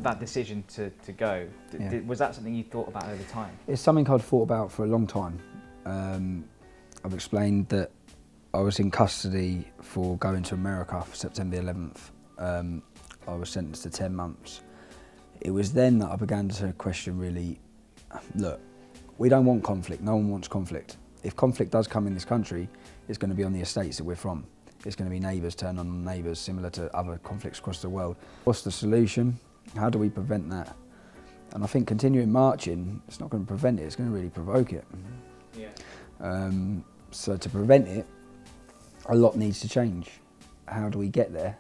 that decision to go, was that something you thought about over time? It's something I'd thought about for a long time. I've explained that I was in custody for going to America for September 11th. I was sentenced to 10 months. It was then that I began to question really, look, we don't want conflict, no one wants conflict. If conflict does come in this country, it's going to be on the estates that we're from. It's going to be neighbours turn on neighbours, similar to other conflicts across the world. What's the solution? How do we prevent that? And I think continuing marching, it's not going to prevent it, it's going to really provoke it. Yeah. So to prevent it, a lot needs to change. How do we get there?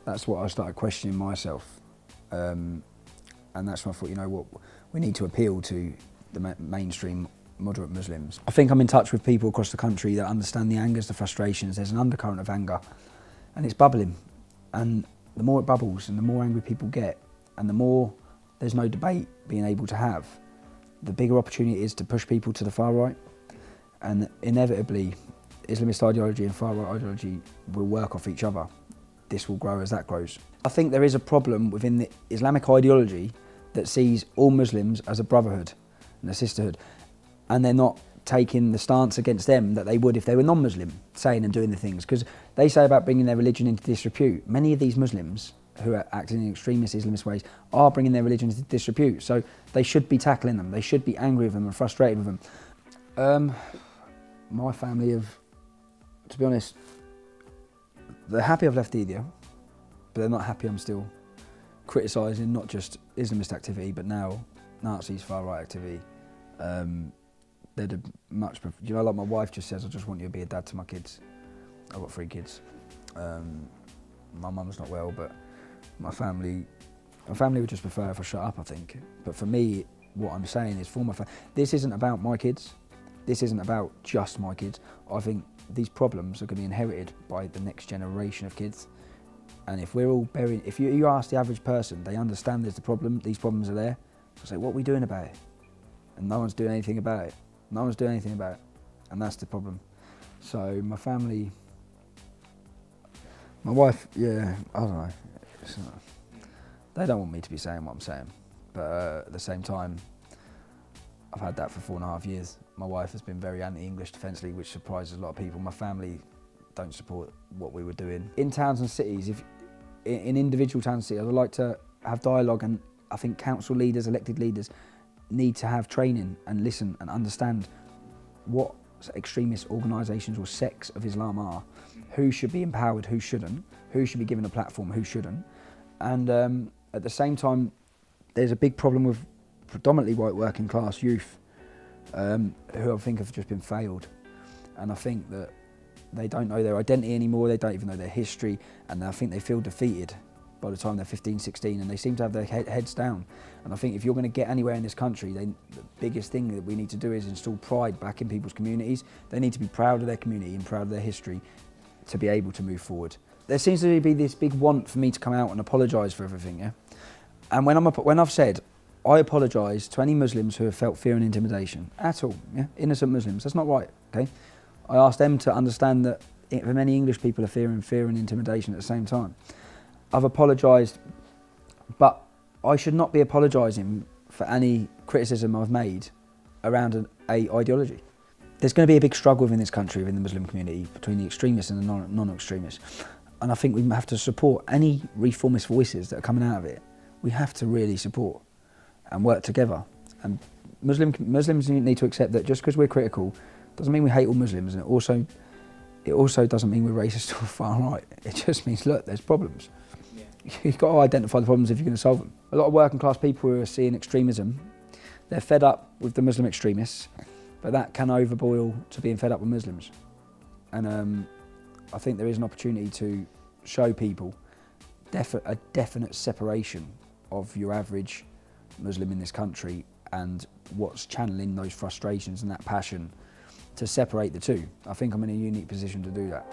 That's what I started questioning myself. And that's when I thought, you know what, we need to appeal to the mainstream moderate Muslims. I think I'm in touch with people across the country that understand the angers, the frustrations. There's an undercurrent of anger and it's bubbling. And the more it bubbles and the more angry people get and the more there's no debate being able to have, the bigger opportunity it is to push people to the far right. And inevitably, Islamist ideology and far right ideology will work off each other. This will grow as that grows. I think there is a problem within the Islamic ideology that sees all Muslims as a brotherhood and a sisterhood, and they're not taking the stance against them that they would if they were non-Muslim, saying and doing the things. Because they say about bringing their religion into disrepute. Many of these Muslims who are acting in extremist Islamist ways are bringing their religion into disrepute. So they should be tackling them. They should be angry with them and frustrated with them. My family have, to be honest, they're happy I've left India, but they're not happy I'm still criticising not just Islamist activity, but now Nazis, far-right activity. They'd much prefer, you know, like my wife just says, I just want you to be a dad to my kids. I've got 3 kids. My mum's not well, but my family would just prefer if I shut up, I think. But for me, what I'm saying is for my family, this isn't about my kids. This isn't about just my kids. I think these problems are going to be inherited by the next generation of kids. And if we're all burying, if you ask the average person, they understand there's the problem, these problems are there. So say, what are we doing about it? And no one's doing anything about it. No one's doing anything about it. And that's the problem. So my family, my wife, yeah, I don't know. They don't want me to be saying what I'm saying. But at the same time, I've had that for 4.5 years. My wife has been very anti-English Defence League, which surprises a lot of people. My family don't support what we were doing. In towns and cities, in individual towns and cities, I'd like to have dialogue, and I think council leaders, elected leaders, need to have training and listen and understand what extremist organisations or sects of Islam are, who should be empowered, who shouldn't, who should be given a platform, who shouldn't. And at the same time, there's a big problem with predominantly white working class youth who I think have just been failed. And I think that they don't know their identity anymore, they don't even know their history, and I think they feel defeated by the time they're 15, 16, and they seem to have their heads down. And I think if you're going to get anywhere in this country, the biggest thing that we need to do is install pride back in people's communities. They need to be proud of their community and proud of their history to be able to move forward. There seems to be this big want for me to come out and apologise for everything, yeah? And when I've said, I apologise to any Muslims who have felt fear and intimidation, at all, yeah? Innocent Muslims, that's not right, okay? I asked them to understand that for many English people are fearing fear and intimidation at the same time. I've apologised, but I should not be apologising for any criticism I've made around an ideology. There's going to be a big struggle within this country, within the Muslim community, between the extremists and the non-extremists. And I think we have to support any reformist voices that are coming out of it. We have to really support and work together. And Muslims need to accept that just because we're critical doesn't mean we hate all Muslims, and it also doesn't mean we're racist or far right. It just means, look, there's problems. Yeah. You've got to identify the problems if you're going to solve them. A lot of working class people who are seeing extremism, they're fed up with the Muslim extremists, but that can overboil to being fed up with Muslims. And I think there is an opportunity to show people a definite separation of your average Muslim in this country and what's channeling those frustrations and that passion, to separate the two. I think I'm in a unique position to do that.